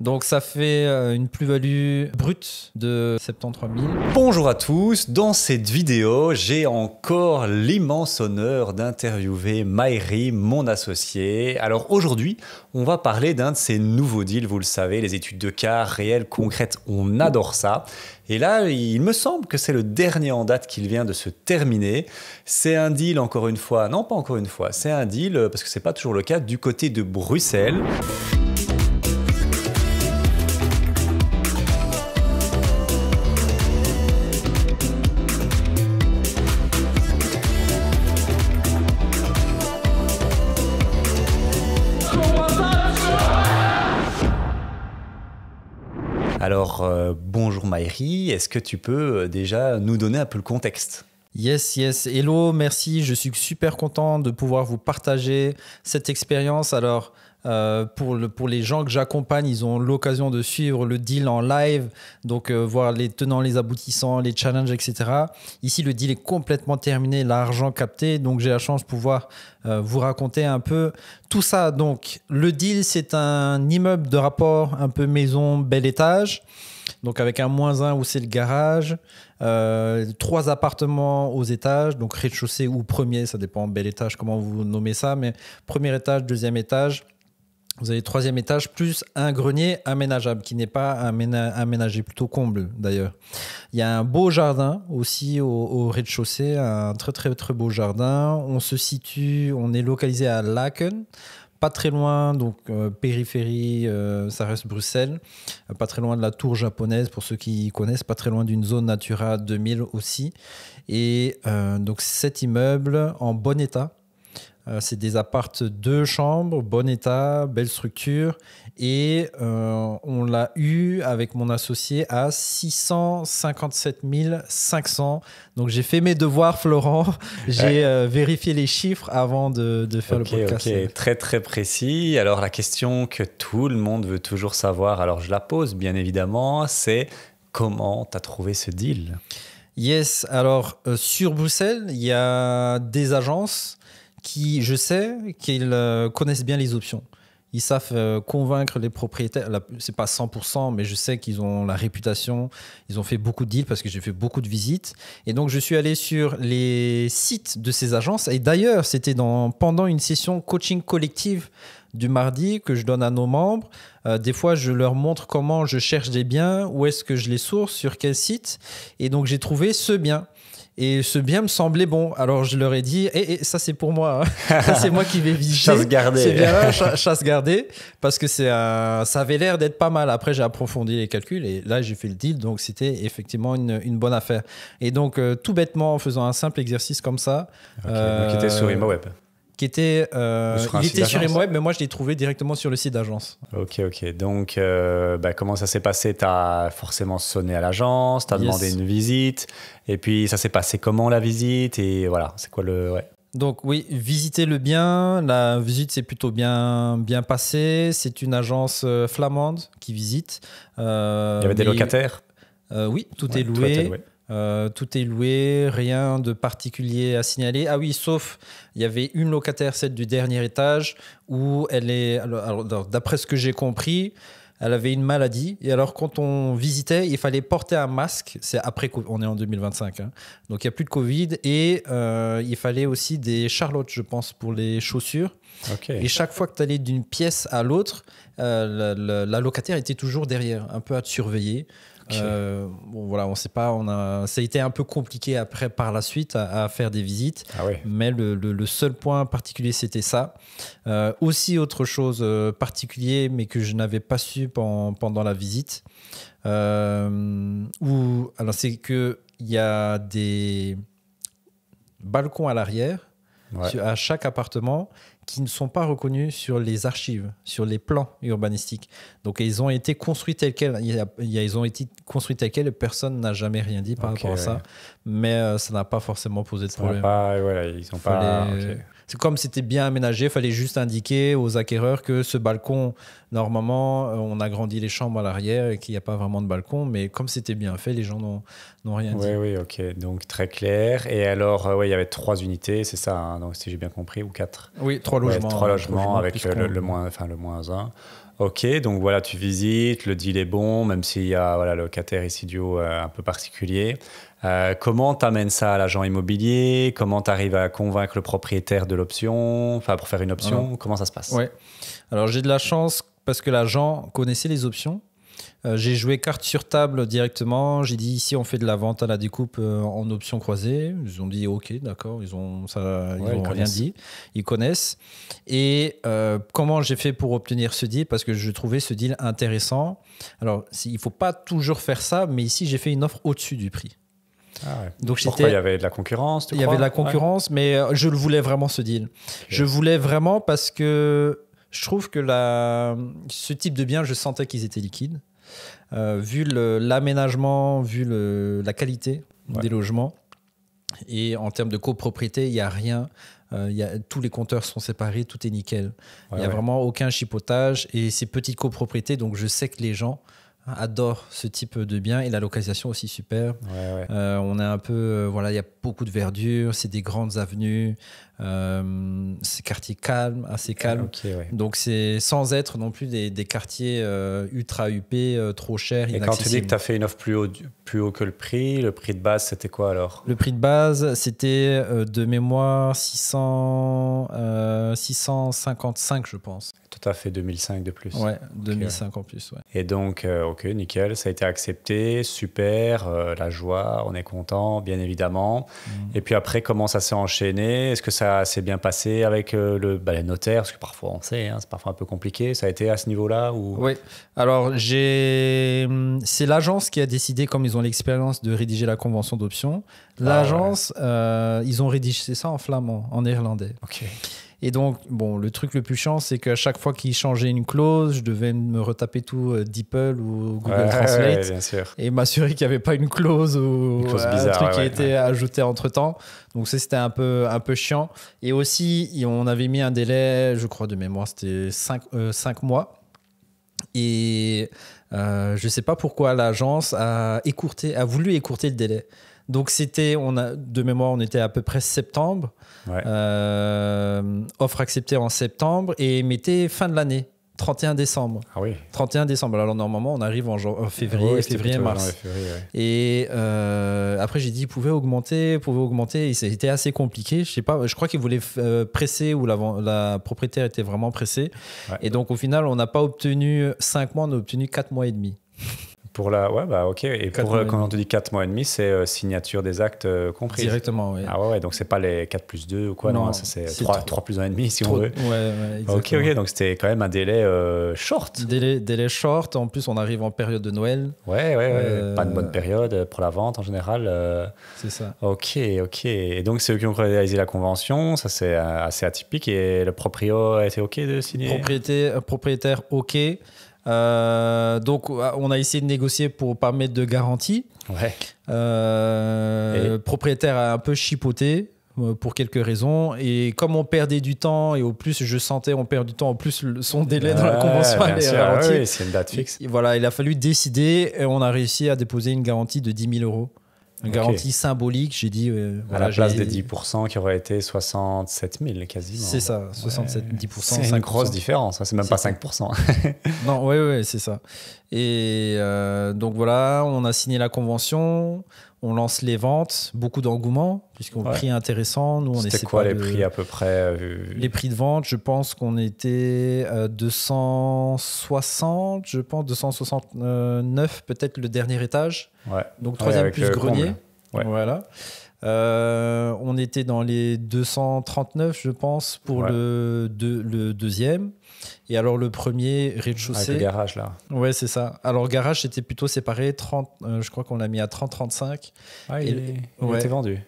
Donc ça fait une plus-value brute de 73 000. Bonjour à tous, dans cette vidéo, j'ai encore l'immense honneur d'interviewer Maëri, mon associé. Alors aujourd'hui, on va parler d'un de ces nouveaux deals, vous le savez, les études de cas réelles, concrètes, on adore ça. Et là, il me semble que c'est le dernier en date qui vient de se terminer. C'est un deal, encore une fois, non pas encore une fois, c'est un deal, parce que c'est pas toujours le cas, du côté de Bruxelles. Alors, bonjour Maëri, est-ce que tu peux déjà nous donner un peu le contexte ? Yes. Hello, merci. Je suis super content de pouvoir vous partager cette expérience. Alors, pour les gens que j'accompagne, ils ont l'occasion de suivre le deal en live, donc voir les tenants, les aboutissants, les challenges, etc. Ici, le deal est complètement terminé, l'argent capté, donc j'ai la chance de pouvoir vous raconter un peu tout ça. Donc, le deal, c'est un immeuble de rapport, un peu maison, bel étage. Donc avec un -1 où c'est le garage, 3 appartements aux étages, donc rez-de-chaussée ou premier, ça dépend bel étage, comment vous nommez ça, mais premier étage, deuxième étage, vous avez troisième étage, plus un grenier aménageable, qui n'est pas aménagé, plutôt comble d'ailleurs. Il y a un beau jardin aussi au rez-de-chaussée, un très beau jardin. On est localisé à Laken. Pas très loin, donc périphérie, ça reste Bruxelles. Pas très loin de la tour japonaise, pour ceux qui connaissent, pas très loin d'une zone Natura 2000 aussi. Et donc cet immeuble en bon état. C'est des appartes 2 chambres, bon état, belle structure. Et on l'a eu avec mon associé à 657 500. Donc j'ai fait mes devoirs, Florent. J'ai vérifié les chiffres avant de faire le podcast. Ok, très précis. Alors la question que tout le monde veut toujours savoir, alors je la pose bien évidemment, c'est comment tu as trouvé ce deal ? Yes, alors sur Bruxelles, il y a des agences qui, je sais, qu'ils connaissent bien les options. Ils savent convaincre les propriétaires. C'est pas 100%, mais je sais qu'ils ont la réputation. Ils ont fait beaucoup de deals parce que j'ai fait beaucoup de visites. Et donc, je suis allé sur les sites de ces agences. Et d'ailleurs, c'était pendant une session coaching collective du mardi que je donne à nos membres. Des fois, je leur montre comment je cherche des biens, où est-ce que je les source, sur quel site. Et donc, j'ai trouvé ce bien. Et ce bien me semblait bon. Alors, je leur ai dit, ça, c'est pour moi. Hein. Ça, c'est moi qui vais visiter. Chasse gardée. C'est bien là, chasse gardée. Parce que ça avait l'air d'être pas mal. Après, j'ai approfondi les calculs et là, j'ai fait le deal. Donc, c'était effectivement une bonne affaire. Et donc, tout bêtement, en faisant un simple exercice comme ça. Okay, donc, qui était sur ImoWeb. Il était sur ImoWeb, mais moi, je l'ai trouvé directement sur le site d'agence. Ok. Donc, comment ça s'est passé ? Tu as forcément sonné à l'agence, tu as demandé une visite. Et puis, ça s'est passé comment, la visite ? Et voilà, c'est quoi le... Ouais. Donc oui, visiter le bien. La visite s'est plutôt bien passée. C'est une agence flamande qui visite. Il y avait des locataires ? Oui, tout est loué. Tout est loué, rien de particulier à signaler. Ah oui, sauf il y avait une locataire, celle du dernier étage, où elle est... Alors, d'après ce que j'ai compris, elle avait une maladie. Et alors, quand on visitait, il fallait porter un masque. C'est après, on est en 2025. Hein. Donc, il n'y a plus de Covid. Et il fallait aussi des charlottes, je pense, pour les chaussures. Okay. Et chaque fois que tu allais d'une pièce à l'autre, la locataire était toujours derrière, un peu à te surveiller. Okay. Voilà, on sait pas, ça a été un peu compliqué après par la suite à faire des visites, mais le seul point particulier c'était ça. Aussi autre chose particulier, mais que je n'avais pas su pendant la visite, alors c'est que il y a des balcons à l'arrière à chaque appartement qui ne sont pas reconnus sur les archives, sur les plans urbanistiques. Donc, ils ont été construits tels quels. Ils ont été construits tels quels. Personne n'a jamais rien dit par rapport à ça. Mais ça n'a pas forcément posé de problème. C'est comme c'était bien aménagé, il fallait juste indiquer aux acquéreurs que ce balcon, normalement, on agrandit les chambres à l'arrière et qu'il n'y a pas vraiment de balcon. Mais comme c'était bien fait, les gens n'ont rien dit. Oui, ok. Donc, très clair. Et alors, il y avait 3 unités, c'est ça, hein, donc, si j'ai bien compris, ou 4 ? Oui, 3 logements. 3 logements avec le -1. Ok, donc voilà, tu visites, le deal est bon, même s'il y a voilà, le locataire Isidio un peu particulier. Comment tu amènes ça à l'agent immobilier? Comment tu arrives à convaincre le propriétaire de l'option, enfin pour faire une option? Alors, Comment ça se passe? ouais. Alors j'ai de la chance parce que l'agent connaissait les options. J'ai joué carte sur table directement. J'ai dit ici on fait de la vente à la découpe en options croisées. Ils ont dit ok, d'accord. Ils ont rien dit. Ils connaissent. Et comment j'ai fait pour obtenir ce deal? Parce que je trouvais ce deal intéressant. Alors il faut pas toujours faire ça, mais ici j'ai fait une offre au-dessus du prix. Ah ouais. Donc pourquoi il y avait de la concurrence? Il y avait de la concurrence, mais je le voulais vraiment ce deal. Okay. Je voulais vraiment parce que je trouve que ce type de bien, je sentais qu'ils étaient liquides. Vu l'aménagement, vu la qualité des logements. Et en termes de copropriété, il n'y a rien. Tous les compteurs sont séparés, tout est nickel. Il n'y a vraiment aucun chipotage. Et c'est petite copropriété, donc je sais que les gens adorent ce type de bien et la localisation aussi super. On est un peu, voilà, il y a beaucoup de verdure, c'est des grandes avenues, c'est quartier calme, assez calme. Donc c'est sans être non plus des quartiers ultra huppés, trop chers, inaccessibles. Et quand tu dis que tu as fait une offre plus haut que le prix de base c'était quoi alors? Le prix de base c'était de mémoire 655 je pense. Tout à fait 2005 de plus. Ouais, 2005 en plus. Ouais. Et donc, ok, nickel, ça a été accepté, super, la joie, on est content, bien évidemment. Et puis après, comment ça s'est enchaîné? Est-ce que ça s'est bien passé avec les notaires? Parce que parfois, on sait, c'est parfois un peu compliqué. Ça a été à ce niveau-là ou... Oui, alors c'est l'agence qui a décidé, comme ils ont l'expérience de rédiger la convention d'option. L'agence, ils ont rédigé ça en flamand, en néerlandais. Ok. Et donc, bon, le truc le plus chiant, c'est qu'à chaque fois qu'ils changeaient une clause, je devais me retaper tout DeepL ou Google Translate bien sûr. Et m'assurer qu'il n'y avait pas une clause ou bizarre, un truc qui a été ajouté entre-temps. Donc ça, c'était un peu chiant. Et aussi, on avait mis un délai, je crois de mémoire, c'était 5 mois. Et je ne sais pas pourquoi l'agence a voulu écourter le délai. Donc de mémoire, on était à peu près septembre. Offre acceptée en septembre et mettait fin de l'année, 31 décembre. Ah oui. 31 décembre. Alors normalement, on arrive en février, mars. Et après, j'ai dit, pouvait augmenter. Et c'était assez compliqué. Je sais pas. Je crois qu'ils voulaient presser ou la propriétaire était vraiment pressée. Et donc, au final, on n'a pas obtenu 5 mois, on a obtenu 4 mois et demi. Pour ok. Et quand on te dit 4 mois et demi, c'est signature des actes compris. Directement, oui. Ah ouais, donc c'est pas les 4 plus 2 ou quoi, non, c'est 3 plus 1 et demi si on veut. Ouais, ok, donc c'était quand même un délai short. Délai short, en plus on arrive en période de Noël. Ouais, pas de bonne période pour la vente en général. C'est ça. Ok. Et donc c'est eux qui ont réalisé la convention, ça c'est assez atypique et le proprio a été ok de signer? Propriétaire ok. Donc on a essayé de négocier pour pas mettre de garantie. Propriétaire a un peu chipoté pour quelques raisons et comme on perdait du temps et au plus je sentais on perd du temps, en plus son délai dans la convention allait ralentir. C'est une date fixe. Voilà, il a fallu décider et on a réussi à déposer une garantie de 10 000 €. Une garantie symbolique, j'ai dit... à la place des 10% qui aurait été 67 000 quasiment. C'est ça, 67, 10%. C'est une grosse différence, c'est même pas 5%. Non, oui, c'est ça. Et donc voilà, on a signé la convention, on lance les ventes, beaucoup d'engouement, puisqu'on prix intéressant. Nous, c'était quoi les prix à peu près Les prix de vente, je pense qu'on était 260, je pense 269, peut-être le dernier étage. Donc troisième plus grenier. Voilà. On était dans les 239, je pense, pour le deuxième. Et alors le premier rez-de-chaussée. Avec le garage là. Ouais, c'est ça. Alors le garage c'était plutôt séparé, 30, je crois qu'on l'a mis à 30-35. Il était vendu.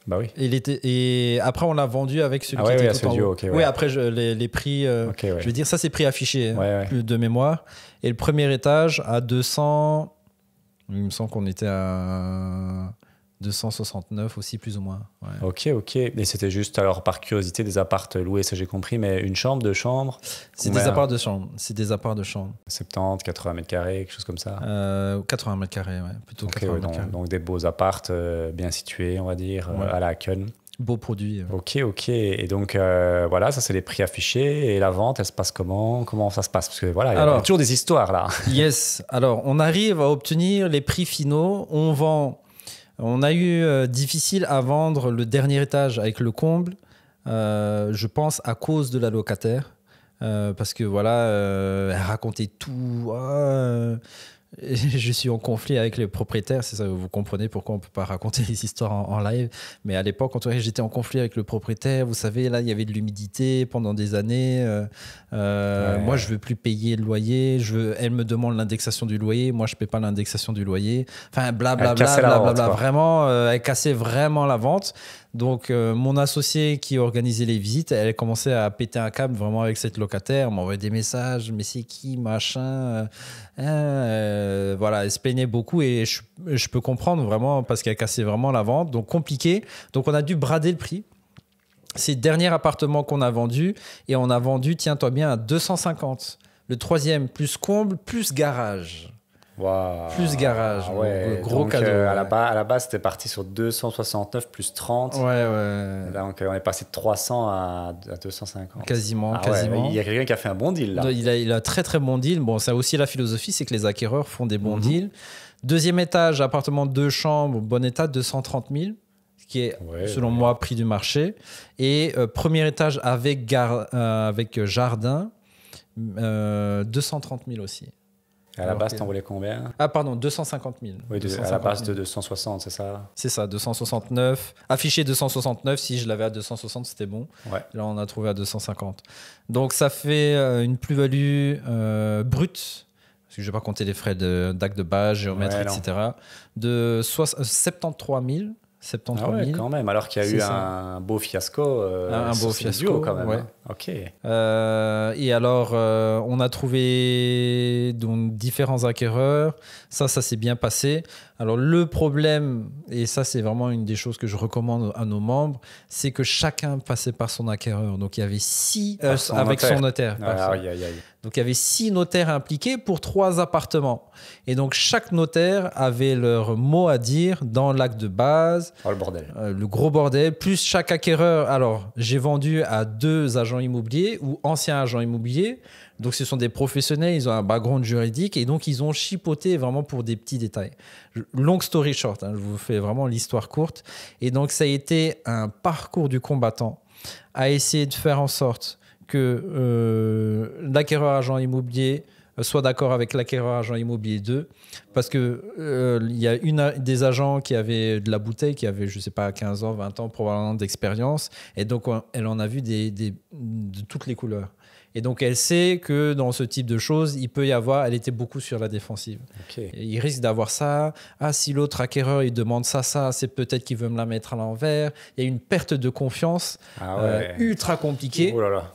Bah oui. Et après on l'a vendu avec celui qui était tout en haut. Oui, après les prix, je veux dire ça c'est prix affiché de mémoire. Et le premier étage à 200, il me semble qu'on était à 269 aussi, plus ou moins. Ok. Et c'était juste, alors par curiosité, des appartes loués, ça j'ai compris, mais une chambre, 2 chambres? C'est des apparts de chambre. 70, 80 mètres carrés, quelque chose comme ça? 80 mètres carrés, plutôt 80 mètres carrés. Donc des beaux appartes bien situés, on va dire, à la Haken. Beau produit. Ok. Et donc, voilà, ça, c'est les prix affichés. Et la vente, elle se passe comment? Comment ça se passe? Parce que voilà, il y a toujours des histoires là. Yes. Alors, on arrive à obtenir les prix finaux. On a eu difficile à vendre le dernier étage avec le comble, je pense à cause de la locataire. Parce que voilà, elle racontait tout. Je suis en conflit avec les propriétaires, c'est ça, vous comprenez pourquoi on ne peut pas raconter les histoires en live. Mais à l'époque, quand j'étais en conflit avec le propriétaire, vous savez, là, il y avait de l'humidité pendant des années. Moi, je ne veux plus payer le loyer. Elle me demande l'indexation du loyer. Moi, je ne paie pas l'indexation du loyer. Enfin, blablabla. Vraiment, elle cassait vraiment la vente. Donc, mon associé qui organisait les visites, elle commençait à péter un câble vraiment avec cette locataire. Elle m'envoyait des messages, mais c'est qui, machin. Voilà, elle se plaignait beaucoup et je peux comprendre vraiment parce qu'elle cassait vraiment la vente. Donc, compliqué. Donc, on a dû brader le prix. C'est le dernier appartement qu'on a vendu et on a vendu, tiens-toi bien, à 250. Le troisième, plus comble, plus garage. Wow. Plus garage, ouais. Gros donc, cadeau. À la base, c'était parti sur 269 plus 30. Ouais. Donc, on est passé de 300 à 250. Quasiment. Il y a quelqu'un qui a fait un bon deal, là. Il a très, très bon deal. Bon, ça aussi, la philosophie, c'est que les acquéreurs font des bons deals. Deuxième étage, appartement 2 chambres, bon état, 230 000, qui est, selon moi, prix du marché. Et premier étage avec jardin, 230 000 aussi. À la base, t'en voulais combien? Ah, pardon, 250 000. Oui, à la base de 260, c'est ça? C'est ça, 269. Affiché 269, si je l'avais à 260, c'était bon. Ouais. Là, on a trouvé à 250. Donc, ça fait une plus-value brute, parce que je ne vais pas compter les frais d'acte de base, géomètre, etc., de 73 000. 73 000. Quand même, alors qu'il y a eu un beau fiasco. Un beau fiasco, quand même. Ouais. Hein. Ok. Et alors, on a trouvé donc, différents acquéreurs. Ça s'est bien passé. Alors, le problème, et ça, c'est vraiment une des choses que je recommande à nos membres, c'est que chacun passait par son acquéreur. Donc, il y avait 6 avec son notaire. Donc, il y avait 6 notaires impliqués pour 3 appartements. Et donc, chaque notaire avait leur mot à dire dans l'acte de base. Oh, le bordel. Le gros bordel. Plus chaque acquéreur. Alors, j'ai vendu à 2 agents immobiliers ou anciens agents immobiliers. Donc, ce sont des professionnels, ils ont un background juridique et donc, ils ont chipoté vraiment pour des petits détails. Long story short, je vous fais vraiment l'histoire courte. Et donc, ça a été un parcours du combattant à essayer de faire en sorte que l'acquéreur agent immobilier soit d'accord avec l'acquéreur agent immobilier 2 parce que il y a des agents qui avaient de la bouteille, qui avaient, je sais pas, 15 ans, 20 ans probablement d'expérience et donc elle en a vu de toutes les couleurs. Et donc, elle sait que dans ce type de choses, elle était beaucoup sur la défensive. Okay. Il risque d'avoir ça. Ah, si l'autre acquéreur, il demande ça, c'est peut-être qu'il veut me la mettre à l'envers. Il y a une perte de confiance ultra compliquée. Oh là là.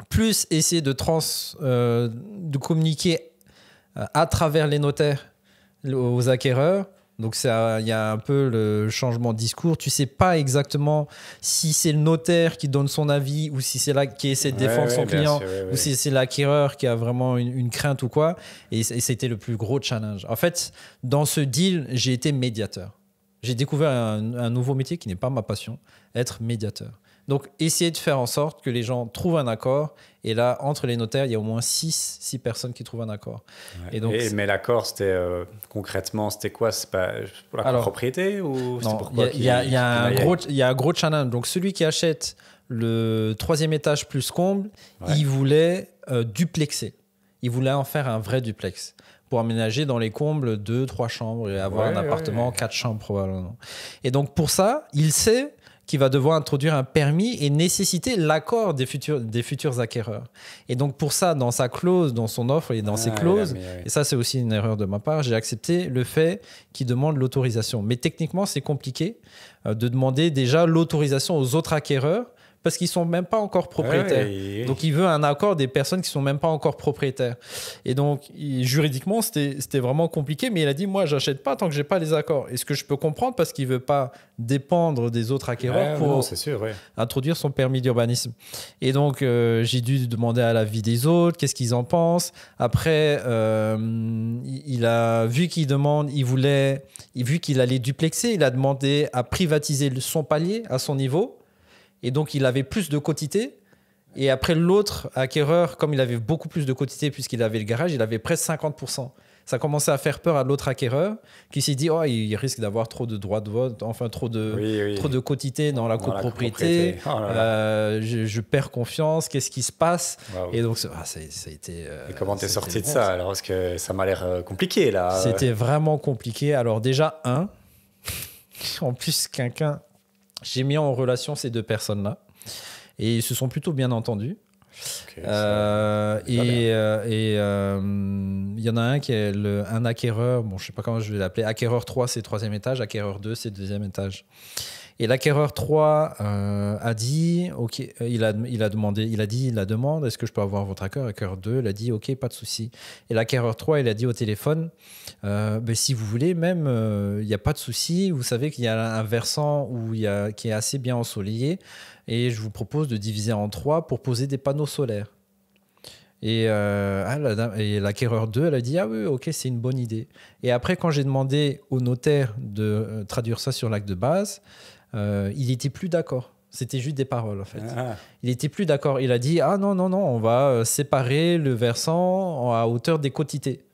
Plus essayer de communiquer à travers les notaires aux acquéreurs. Donc, il y a un peu le changement de discours. Tu ne sais pas exactement si c'est le notaire qui donne son avis ou si c'est là qui essaie de défendre son client ou si c'est l'acquéreur qui a vraiment une crainte ou quoi. Et c'était le plus gros challenge. En fait, dans ce deal, j'ai été médiateur. J'ai découvert un nouveau métier qui n'est pas ma passion, être médiateur. Donc, essayer de faire en sorte que les gens trouvent un accord. Et là, entre les notaires, il y a au moins 6 personnes qui trouvent un accord. Ouais. Et donc, mais l'accord, c'était concrètement, c'était quoi? C'est pas pour la propriété ou non, pourquoi il y a un gros challenge. Donc, celui qui achète le 3e étage plus comble, il voulait duplexer. Il voulait en faire un vrai duplex pour aménager dans les combles 2-3 chambres et avoir un appartement 4 chambres probablement. Et donc, pour ça, il sait qui va devoir introduire un permis et nécessiter l'accord des futurs acquéreurs. Et donc, pour ça, dans sa clause, dans son offre et dans ses clauses, et ça, c'est aussi une erreur de ma part, j'ai accepté le fait qu'il demande l'autorisation. Mais techniquement, c'est compliqué de demander déjà l'autorisation aux autres acquéreurs parce qu'ils ne sont même pas encore propriétaires. Donc, il veut un accord des personnes qui ne sont même pas encore propriétaires. Et donc, juridiquement, c'était vraiment compliqué. Mais il a dit, moi, je n'achète pas tant que je n'ai pas les accords. Et ce que je peux comprendre, parce qu'il ne veut pas dépendre des autres acquéreurs pour introduire son permis d'urbanisme. Et donc, j'ai dû demander à l'avis des autres, qu'est-ce qu'ils en pensent. Après, il a vu vu qu'il allait duplexer, il a demandé à privatiser son palier à son niveau. Et donc, il avait plus de quotité. Et après, l'autre acquéreur, comme il avait beaucoup plus de quotité puisqu'il avait le garage, il avait presque 50%. Ça commençait à faire peur à l'autre acquéreur qui s'est dit, oh, il risque d'avoir trop de droits de vote, enfin trop de quotité dans la copropriété. Oh là là. Je perds confiance, qu'est-ce qui se passe? Wow. Et donc, ça a été... Et comment t'es sorti de ça alors? Parce que ça m'a l'air compliqué là. C'était vraiment compliqué. Alors déjà, en plus, j'ai mis en relation ces deux personnes-là. Et ils se sont plutôt bien entendus. Okay, il y en a un qui est un acquéreur, bon, je ne sais pas comment je vais l'appeler. Acquéreur 3, c'est le 3e étage. Acquéreur 2, c'est le 2e étage. Et l'acquéreur 3 a dit, OK, il a dit la demande, est-ce que je peux avoir votre accord? Acquéreur 2, il a dit, OK, pas de souci. Et l'acquéreur 3, il a dit au téléphone, si vous voulez, même, il n'y a pas de souci. Vous savez qu'il y a un versant qui est assez bien ensoleillé et je vous propose de diviser en 3 pour poser des panneaux solaires. Et l'acquéreur 2, elle a dit, ah oui, OK, c'est une bonne idée. Et après, quand j'ai demandé au notaire de traduire ça sur l'acte de base, il n'était plus d'accord. C'était juste des paroles, en fait. Il n'était plus d'accord. Il a dit, ah non, on va séparer le versant à hauteur des quotités.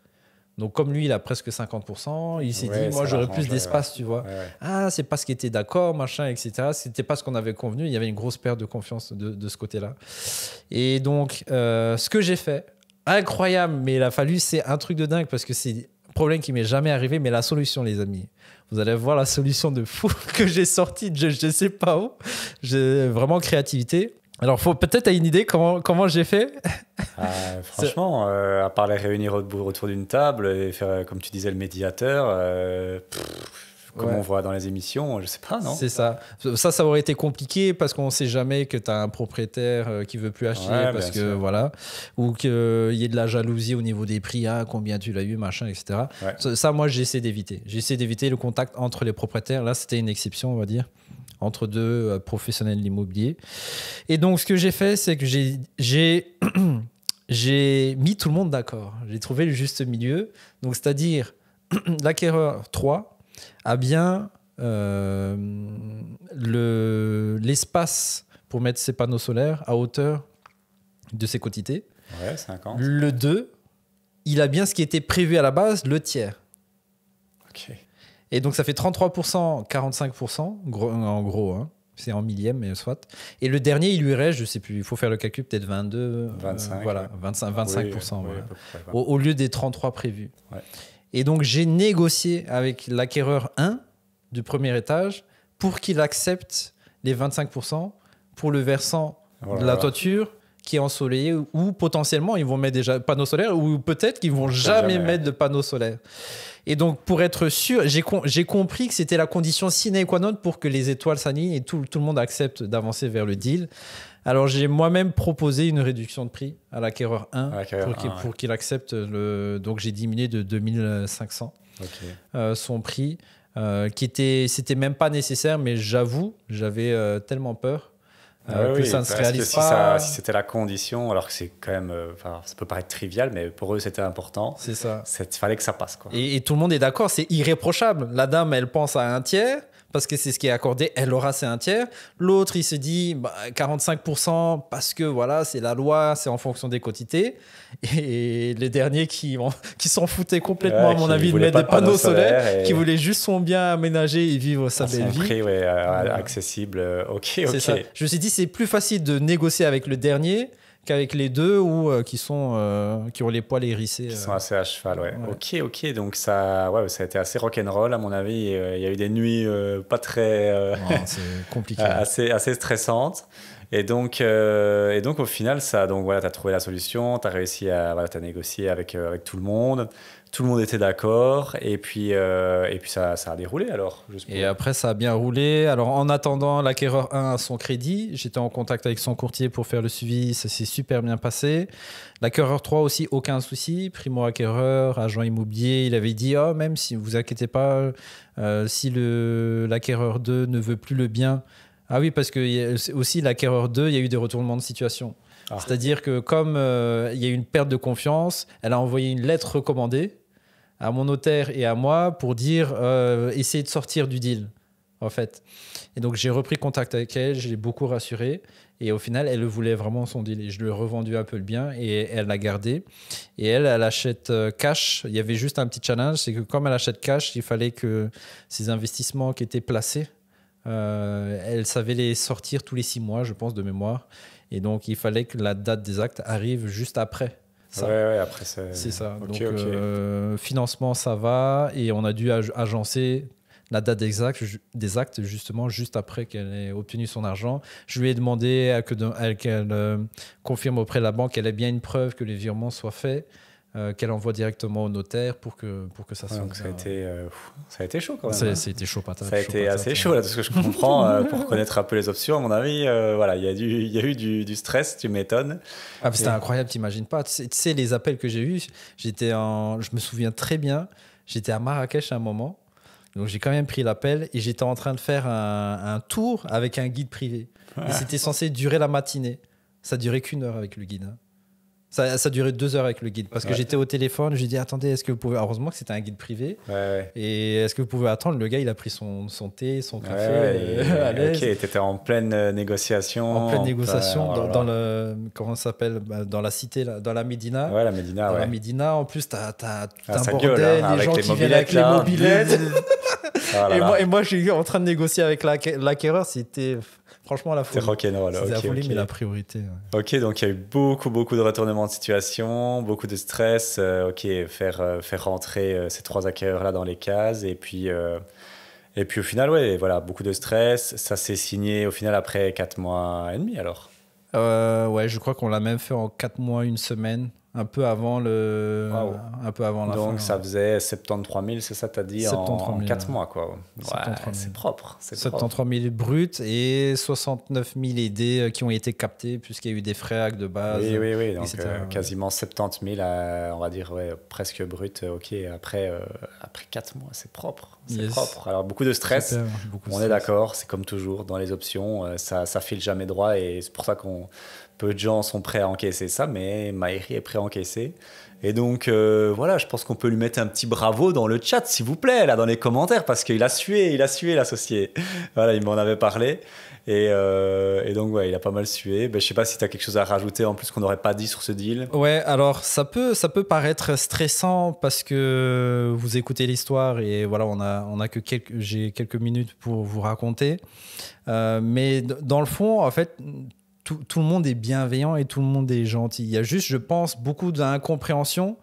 Donc, comme lui, il a presque 50%, il s'est dit, moi, j'aurais plus d'espace, tu vois. Ouais. Ah, c'est pas ce qui était d'accord, machin, etc. C'était pas ce qu'on avait convenu. Il y avait une grosse perte de confiance de ce côté-là. Et donc, ce que j'ai fait, incroyable, mais il a fallu, c'est un truc de dingue parce que c'est un problème qui m'est jamais arrivé, mais la solution, les amis. Vous allez voir la solution de fou que j'ai sortie, je ne sais pas où. J'ai vraiment créativité. Alors, peut-être une idée comment j'ai fait. Franchement, à part les réunir autour d'une table et faire, comme tu disais, le médiateur, comme on voit dans les émissions, je ne sais pas, non? C'est ça. Ça aurait été compliqué parce qu'on ne sait jamais que tu as un propriétaire qui ne veut plus acheter parce que sûr. Voilà, ou qu'il y ait de la jalousie au niveau des prix, combien tu l'as eu, machin, etc. Ouais. Ça, moi, j'essaie d'éviter. J'essaie d'éviter le contact entre les propriétaires. Là, c'était une exception, on va dire, entre deux professionnels de l'immobilier. Et donc, ce que j'ai fait, c'est que j'ai mis tout le monde d'accord. J'ai trouvé le juste milieu. Donc, c'est-à-dire, l'acquéreur 3 a bien l'espace pour mettre ses panneaux solaires à hauteur de ses quotités. Ouais, 50. Le 2, il a bien ce qui était prévu à la base, le tiers. OK. Et donc, ça fait 33%, 45%, en gros, hein. C'est en millième, mais soit. Et le dernier, il lui reste, je ne sais plus, il faut faire le calcul, peut-être 22, 25, voilà, 25%. Oui, voilà. Près, au lieu des 33 prévus. Ouais. Et donc, j'ai négocié avec l'acquéreur 1 du premier étage pour qu'il accepte les 25% pour le versant de la toiture qui est ensoleillé, ou potentiellement, ils vont mettre déjà panneaux solaires, ou peut-être qu'ils ne vont jamais mettre de panneaux solaires. Et donc, pour être sûr, j'ai compris que c'était la condition sine qua non pour que les étoiles s'alignent et tout le monde accepte d'avancer vers le deal. Alors, j'ai moi-même proposé une réduction de prix à l'acquéreur 1 pour qu'il accepte Donc, j'ai diminué de 2500 son prix, c'était même pas nécessaire, mais j'avoue, j'avais tellement peur que ça ne se réalise pas. Si c'était la condition, alors que c'est quand même, ça peut paraître trivial, mais pour eux c'était important. C'est ça. Il fallait que ça passe, quoi. Et tout le monde est d'accord, c'est irréprochable. La dame, elle pense à un tiers parce que c'est ce qui est accordé, elle aura c'est un tiers. L'autre, il se dit 45% parce que voilà, c'est la loi, c'est en fonction des quotités. Et les derniers qui s'en foutaient complètement, à mon avis, de mettre des panneaux solaires, qui voulaient juste son bien aménager et vivre sa belle vie. Prix, accessible. Ok. Ça. Je me suis dit, c'est plus facile de négocier avec le dernier qu'avec les deux qui ont les poils hérissés. Qui sont assez à cheval, ouais. Ok. Donc ça a été assez rock'n'roll, à mon avis. Il y a eu des nuits pas très... c'est compliqué. assez stressantes. Et donc, au final, tu as trouvé la solution, tu as réussi t'as négocié avec tout le monde. Tout le monde était d'accord. Et puis ça a déroulé alors. Et après, ça a bien roulé. Alors, en attendant, l'acquéreur 1 a son crédit. J'étais en contact avec son courtier pour faire le suivi. Ça s'est super bien passé. L'acquéreur 3 aussi, aucun souci. Primo-acquéreur, agent immobilier. Il avait dit, même si vous inquiétez pas, si l'acquéreur 2 ne veut plus le bien... Ah oui, parce que aussi l'acquéreur 2, il y a eu des retournements de situation. C'est-à-dire que comme il y a eu une perte de confiance, elle a envoyé une lettre recommandée à mon notaire et à moi pour dire essayez de sortir du deal. en fait. Et donc, j'ai repris contact avec elle, je l'ai beaucoup rassurée. Et au final, elle voulait vraiment son deal. Et je lui ai revendu un peu le bien et elle l'a gardé. Et elle achète cash. Il y avait juste un petit challenge, c'est que comme elle achète cash, il fallait que ses investissements qui étaient placés, elle savait les sortir tous les 6 mois, je pense, de mémoire. Et donc, il fallait que la date des actes arrive juste après. Ça. Ouais, après c'est ça. Okay, donc, financement, ça va. Et on a dû agencer la date des actes, justement, juste après qu'elle ait obtenu son argent. Je lui ai demandé qu'elle confirme auprès de la banque qu'elle ait bien une preuve que les virements soient faits. Qu'elle envoie directement au notaire pour que ça soit. Donc ça a été chaud quand même. Ça a été chaud patate. Ça a été assez chaud là, de ce que je comprends. Pour connaître un peu les options, à mon avis, voilà, il y a eu du stress, tu m'étonnes. C'était incroyable, t'imagines pas. Tu sais, les appels que j'ai eus, je me souviens très bien, j'étais à Marrakech à un moment, donc j'ai quand même pris l'appel et j'étais en train de faire un tour avec un guide privé. Et c'était censé durer la matinée. Ça durait qu'1 heure avec le guide. Ça durait 2 heures avec le guide parce que j'étais au téléphone. Je lui ai dit attendez, est-ce que vous pouvez. Heureusement que c'était un guide privé. Et est-ce que vous pouvez attendre? Le gars, il a pris son thé, son café. Ok, t'étais en pleine négociation. En pleine négociation dans le. Comment ça s'appelle? Dans la cité, là, dans la Médina. Ouais, la Médina. Dans la Médina, en plus, t'as un ça bordel, gueule, hein, les gens qui viennent avec les mobylettes. Et moi, je suis en train de négocier avec l'acquéreur. C'était. Franchement, la folie. C'est rock'n'roll. C'est la folie, mais la priorité. Ouais. Ok, donc il y a eu beaucoup de retournements de situation, beaucoup de stress. Faire rentrer ces 3 acquéreurs-là dans les cases. Et puis au final, voilà, beaucoup de stress. Ça s'est signé au final après 4 mois et demi alors. Ouais, je crois qu'on l'a même fait en 4 mois, 1 semaine. Un peu avant la fin. Donc ça faisait 73 000, c'est ça t'as dit, 73 000, en 4 mois quoi. Ouais, 73 000. c'est propre. 73 000 bruts et 69 000 aidés qui ont été captés puisqu'il y a eu des frais de base. Oui. Donc quasiment 70 000, on va dire presque brut. Ok, après 4 mois, c'est propre. C'est propre. Alors beaucoup de stress. Super, on est d'accord, c'est comme toujours dans les options, ça file jamais droit et c'est pour ça qu'on peu de gens sont prêts à encaisser ça, mais Maïri est prêt à encaisser. Et donc, voilà, je pense qu'on peut lui mettre un petit bravo dans le chat, s'il vous plaît, là, dans les commentaires, parce qu'il a sué, l'associé. Voilà, il m'en avait parlé. Et donc, ouais, il a pas mal sué. Je sais pas si tu as quelque chose à rajouter en plus qu'on n'aurait pas dit sur ce deal. Ouais, alors, ça peut paraître stressant parce que vous écoutez l'histoire et voilà, j'ai quelques minutes pour vous raconter. Mais dans le fond, en fait, tout le monde est bienveillant et tout le monde est gentil. Il y a juste, je pense, beaucoup d'incompréhension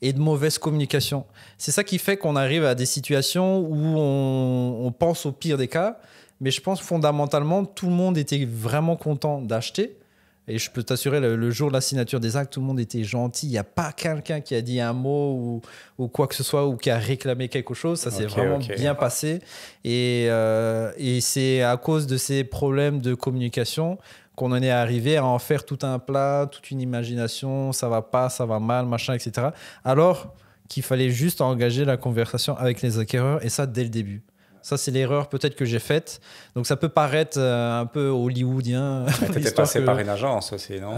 et de mauvaise communication. C'est ça qui fait qu'on arrive à des situations où on pense au pire des cas. Mais je pense fondamentalement, tout le monde était vraiment content d'acheter. Et je peux t'assurer, le jour de la signature des actes, tout le monde était gentil. Il n'y a pas quelqu'un qui a dit un mot ou quoi que ce soit ou qui a réclamé quelque chose. Ça s'est vraiment bien passé. Et c'est à cause de ces problèmes de communication qu'on en est arrivé à en faire tout un plat, toute une imagination, ça va pas, ça va mal, machin, etc. Alors qu'il fallait juste engager la conversation avec les acquéreurs, et ça dès le début. Ça, c'est l'erreur peut-être que j'ai faite. Donc, ça peut paraître un peu hollywoodien. Tu étais passé par une agence aussi, non?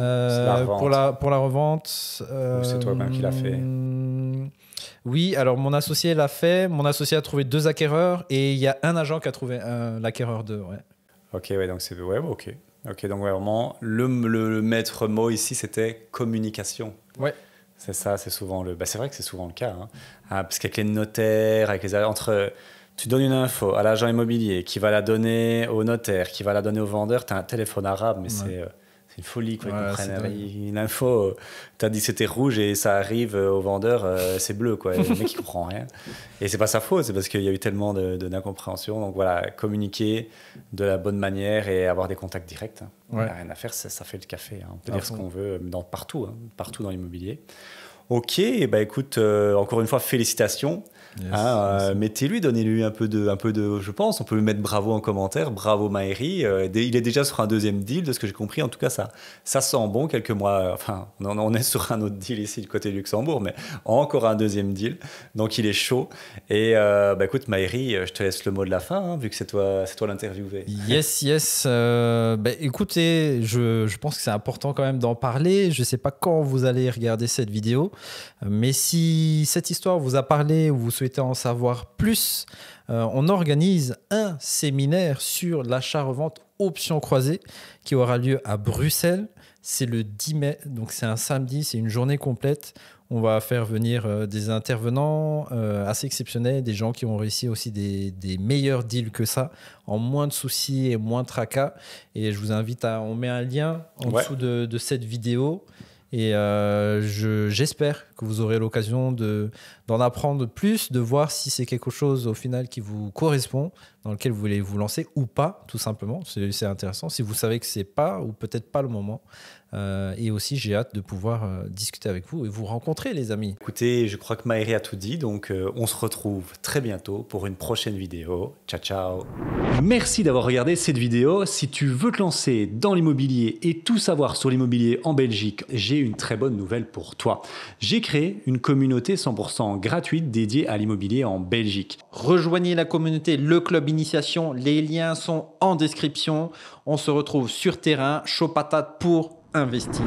Pour la revente. Ou c'est toi-même qui l'as fait? Oui, alors mon associé l'a fait. Mon associé a trouvé 2 acquéreurs et il y a un agent qui a trouvé l'acquéreur 2. Ouais. Ok, ouais, donc c'est... Ouais, ok. Ok, donc vraiment, le maître mot ici, c'était communication. Ouais. C'est ça, c'est souvent c'est vrai que c'est souvent le cas. Hein. Parce qu'avec les notaires, tu donnes une info à l'agent immobilier qui va la donner au notaire, qui va la donner au vendeur, tu as un téléphone arabe, mais c'est une folie, quoi. Ils comprennent une info, tu as dit c'était rouge et ça arrive au vendeur, c'est bleu, quoi. Le mec, il comprend rien. Et c'est pas sa faute, c'est parce qu'il y a eu tellement d'incompréhension. Donc voilà, communiquer de la bonne manière et avoir des contacts directs. Il n'y a rien à faire, ça fait le café. Hein. On peut dire ce qu'on veut partout dans l'immobilier. Ok, écoute, encore une fois, félicitations. Yes, mettez-lui, donnez-lui un peu de, je pense, on peut lui mettre bravo en commentaire, bravo Maïri. Il est déjà sur un 2e deal, de ce que j'ai compris. En tout cas, ça sent bon. Quelques mois, enfin, on est sur un autre deal ici du côté du Luxembourg, mais encore un 2e deal. Donc, il est chaud. Et écoute, Maïri, je te laisse le mot de la fin, hein, vu que c'est toi l'interviewé. Yes. Écoutez, je pense que c'est important quand même d'en parler. Je ne sais pas quand vous allez regarder cette vidéo, mais si cette histoire vous a parlé ou vous souhaitez en savoir plus, on organise un séminaire sur l'achat-revente option croisée qui aura lieu à Bruxelles. C'est le 10 mai, donc c'est un samedi, c'est une journée complète. On va faire venir des intervenants assez exceptionnels, des gens qui ont réussi aussi des meilleurs deals que ça, en moins de soucis et moins de tracas. Et je vous invite on met un lien en dessous de cette vidéo. Et j'espère que vous aurez l'occasion d'en apprendre plus, de voir si c'est quelque chose au final qui vous correspond, dans lequel vous voulez vous lancer ou pas, tout simplement. C'est intéressant. Si vous savez que c'est pas ou peut-être pas le moment. Et aussi, j'ai hâte de pouvoir discuter avec vous et vous rencontrer, les amis. Écoutez, je crois que Maëri a tout dit, donc on se retrouve très bientôt pour une prochaine vidéo. Ciao, ciao. Merci d'avoir regardé cette vidéo. Si tu veux te lancer dans l'immobilier et tout savoir sur l'immobilier en Belgique, j'ai une très bonne nouvelle pour toi. J'ai créé une communauté 100% gratuite dédiée à l'immobilier en Belgique. Rejoignez la communauté Le Club Initiation. Les liens sont en description. On se retrouve sur terrain, chaud patate pour investir.